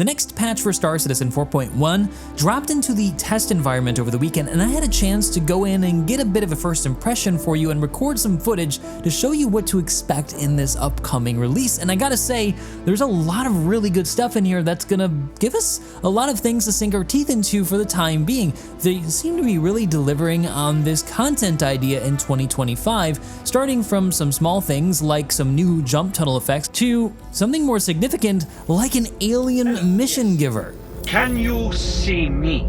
The next patch for Star Citizen 4.1 dropped into the test environment over the weekend, and I had a chance to go in and get a bit of a first impression for you and record some footage to show you what to expect in this upcoming release. And I gotta say, there's a lot of really good stuff in here that's gonna give us a lot of things to sink our teeth into for the time being. They seem to be really delivering on this content idea in 2025, starting from some small things like some new jump tunnel effects to something more significant like an alien mission giver. Can you see me?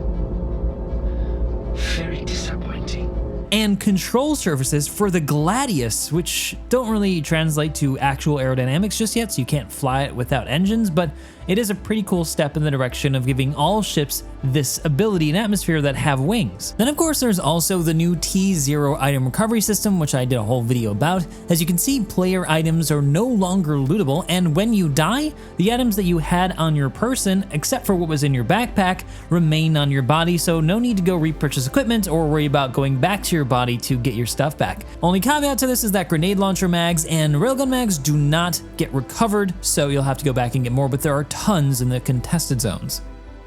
Very disappointing. And control surfaces for the Gladius, which don't really translate to actual aerodynamics just yet, so you can't fly it without engines, but it is a pretty cool step in the direction of giving all ships this ability and atmosphere that have wings. Then of course there's also the new T0 item recovery system, which I did a whole video about. As you can see, player items are no longer lootable, and when you die, the items that you had on your person, except for what was in your backpack, remain on your body, so no need to go repurchase equipment or worry about going back to your body to get your stuff back. Only caveat to this is that grenade launcher mags and railgun mags do not get recovered, so you'll have to go back and get more, but there are tons in the contested zones.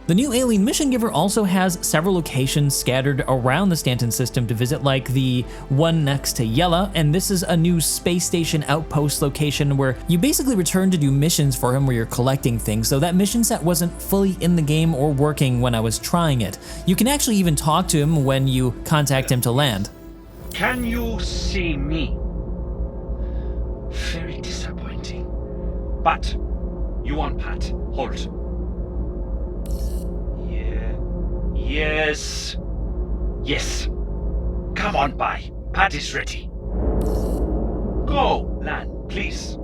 The new alien mission giver also has several locations scattered around the Stanton system to visit, like the one next to Yella, and this is a new space station outpost location where you basically return to do missions for him where you're collecting things, so that mission set wasn't fully in the game or working when I was trying it. You can actually even talk to him when you contact him to land. Can you see me? Very disappointing. But you want Pat? Hold. Yes. Yes. Come on by. Pat is ready. Go, land, please.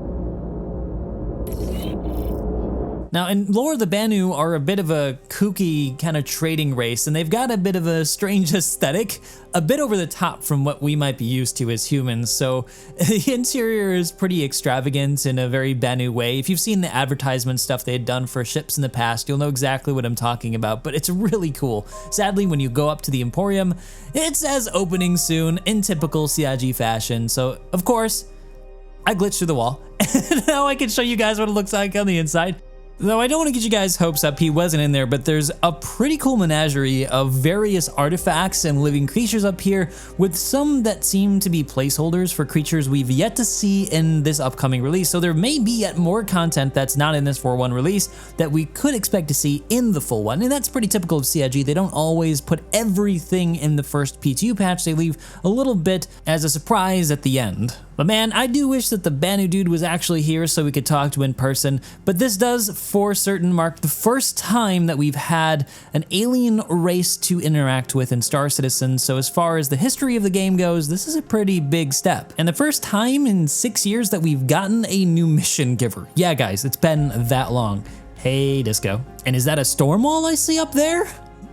Now, in lore, the Banu are a bit of a kooky kind of trading race, and they've got a bit of a strange aesthetic, a bit over the top from what we might be used to as humans, so the interior is pretty extravagant in a very Banu way. If you've seen the advertisement stuff they had done for ships in the past, you'll know exactly what I'm talking about, but it's really cool. Sadly, when you go up to the Emporium, it says opening soon in typical CIG fashion, so of course, I glitched through the wall, and now I can show you guys what it looks like on the inside. Though I don't want to get you guys hopes up, he wasn't in there, but there's a pretty cool menagerie of various artifacts and living creatures up here, with some that seem to be placeholders for creatures we've yet to see in this upcoming release. So there may be yet more content that's not in this 4.1 release that we could expect to see in the full one, and that's pretty typical of CIG. They don't always put everything in the first P2 patch, they leave a little bit as a surprise at the end. But man, I do wish that the Banu dude was actually here so we could talk to in person, but this does for certain mark the first time that we've had an alien race to interact with in Star Citizen, so as far as the history of the game goes, this is a pretty big step. And the first time in 6 years that we've gotten a new mission giver. Yeah guys, it's been that long. Hey Disco. And is that a storm wall I see up there?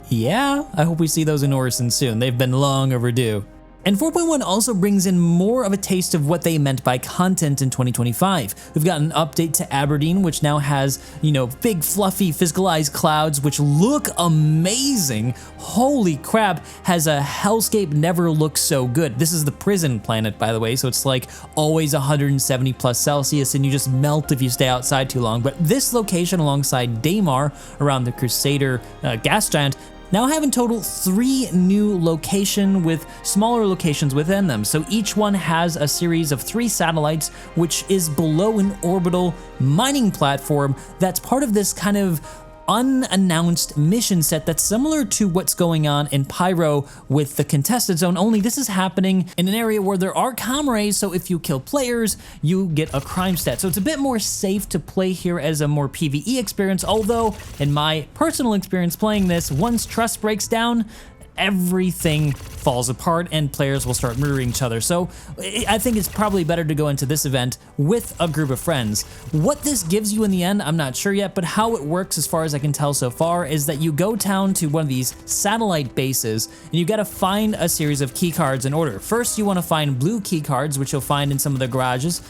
Yeah, I hope we see those in Orison soon. They've been long overdue. And 4.1 also brings in more of a taste of what they meant by content in 2025. We've got an update to Aberdeen, which now has, big fluffy physicalized clouds, which look amazing. Holy crap, has a hellscape never looked so good. This is the prison planet, by the way, so it's like always 170 plus Celsius, and you just melt if you stay outside too long. But this location alongside Daymar around the Crusader gas giant now have in total 3 new locations with smaller locations within them. So each one has a series of 3 satellites, which is below an orbital mining platform that's part of this kind of unannounced mission set that's similar to what's going on in Pyro with the contested zone, only this is happening in an area where there are comrades, so if you kill players, you get a crime stat. So it's a bit more safe to play here as a more PvE experience, although in my personal experience playing this, once trust breaks down, everything falls apart and players will start murdering each other. So I think it's probably better to go into this event with a group of friends. What this gives you in the end, I'm not sure yet, but how it works as far as I can tell so far is that you go down to one of these satellite bases and you gotta find a series of key cards in order. First, you wanna find blue key cards, which you'll find in some of the garages.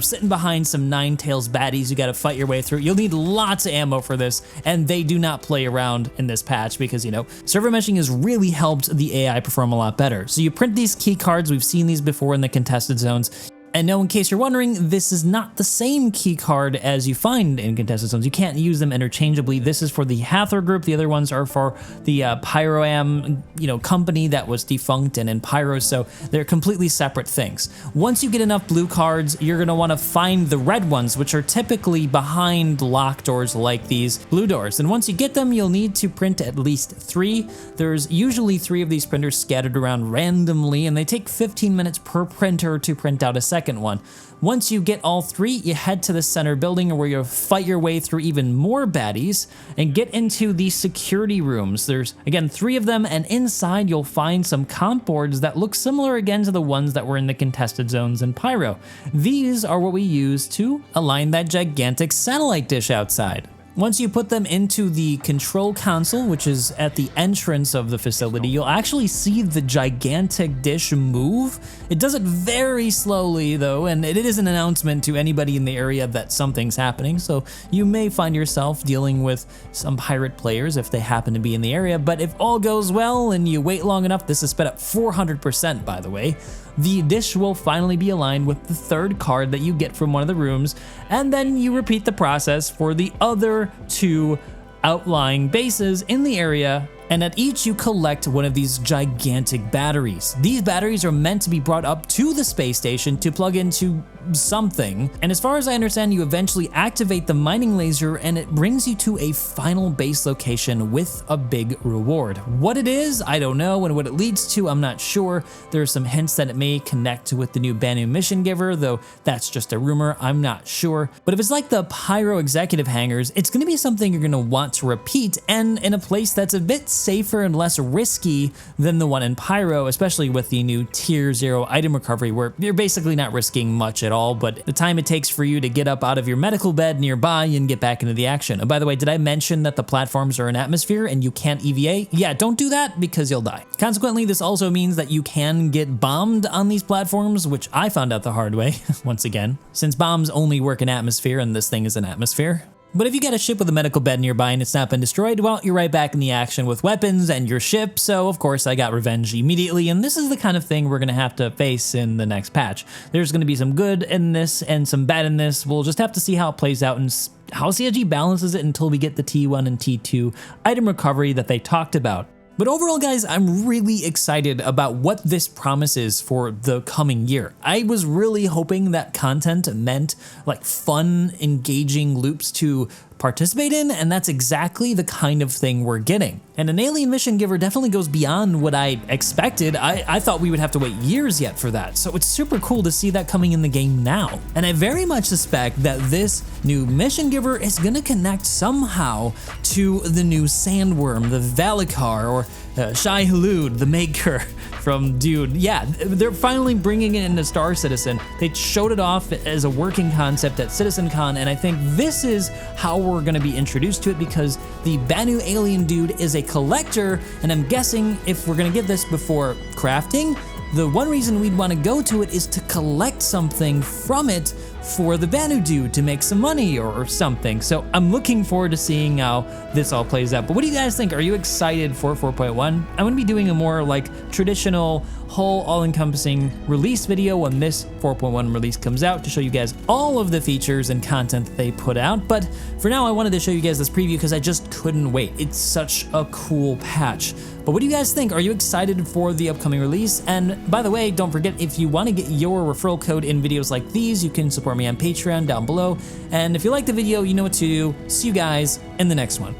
Sitting behind some Nine Tails baddies you gotta fight your way through. You'll need lots of ammo for this, and they do not play around in this patch because, server meshing has really helped the AI perform a lot better. So you print these key cards, we've seen these before in the contested zones. And now, in case you're wondering, this is not the same key card as you find in contested zones. You can't use them interchangeably. This is for the Hathor group. The other ones are for the Pyroam, company that was defunct and in Pyro. So they're completely separate things. Once you get enough blue cards, you're gonna want to find the red ones, which are typically behind locked doors like these blue doors. And once you get them, you'll need to print at least 3. There's usually 3 of these printers scattered around randomly, and they take 15 minutes per printer to print out a second one. Once you get all 3, you head to the center building where you'll fight your way through even more baddies and get into the security rooms. There's, again, 3 of them, and inside you'll find some comp boards that look similar again to the ones that were in the contested zones in Pyro. These are what we use to align that gigantic satellite dish outside. Once you put them into the control console, which is at the entrance of the facility, you'll actually see the gigantic dish move. It does it very slowly though, and it is an announcement to anybody in the area that something's happening, so you may find yourself dealing with some pirate players if they happen to be in the area, but if all goes well and you wait long enough, this is sped up 400% by the way, the dish will finally be aligned with the 3rd card that you get from one of the rooms, and then you repeat the process for the other 2 outlying bases in the area, and at each you collect one of these gigantic batteries. These batteries are meant to be brought up to the space station to plug into something, and as far as I understand, you eventually activate the mining laser and it brings you to a final base location with a big reward. What it is, I don't know, and what it leads to, I'm not sure. There are some hints that it may connect with the new Banu mission giver, though that's just a rumor, I'm not sure. But if it's like the Pyro executive hangars, it's going to be something you're going to want to repeat, and in a place that's a bit safer and less risky than the one in Pyro, especially with the new tier 0 item recovery, where you're basically not risking much at all, but the time it takes for you to get up out of your medical bed nearby and get back into the action. And by the way, did I mention that the platforms are in atmosphere and you can't EVA? Yeah, don't do that because you'll die. Consequently, this also means that you can get bombed on these platforms, which I found out the hard way, once again, since bombs only work in atmosphere and this thing is in atmosphere. But if you get a ship with a medical bed nearby and it's not been destroyed, well, you're right back in the action with weapons and your ship, so of course I got revenge immediately, and this is the kind of thing we're gonna have to face in the next patch. There's gonna be some good in this and some bad in this. We'll just have to see how it plays out and how CSG balances it until we get the T1 and T2 item recovery that they talked about. But overall, guys, I'm really excited about what this promises for the coming year. I was really hoping that content meant like fun, engaging loops to participate in, and that's exactly the kind of thing we're getting. And an alien mission giver definitely goes beyond what I expected. I thought we would have to wait years yet for that, so it's super cool to see that coming in the game now. And I very much suspect that this new mission giver is gonna connect somehow to the new sandworm, the Valakkar, or Shai Hulud, the maker from Dude. Yeah, they're finally bringing it into Star Citizen. They showed it off as a working concept at CitizenCon, and I think this is how we're gonna be introduced to it, because the Banu alien dude is a collector, and I'm guessing if we're gonna get this before crafting, the one reason we'd want to go to it is to collect something from it for the Banu dude to make some money or something. So I'm looking forward to seeing how this all plays out. But what do you guys think? Are you excited for 4.1? I'm going to be doing a more like traditional whole all-encompassing release video when this 4.1 release comes out to show you guys all of the features and content that they put out. But for now, I wanted to show you guys this preview because I just couldn't wait. It's such a cool patch. But what do you guys think? Are you excited for the upcoming release? And by the way, don't forget, if you want to get your referral code in videos like these, you can support me on Patreon down below. And if you like the video, you know what to do. See you guys in the next one.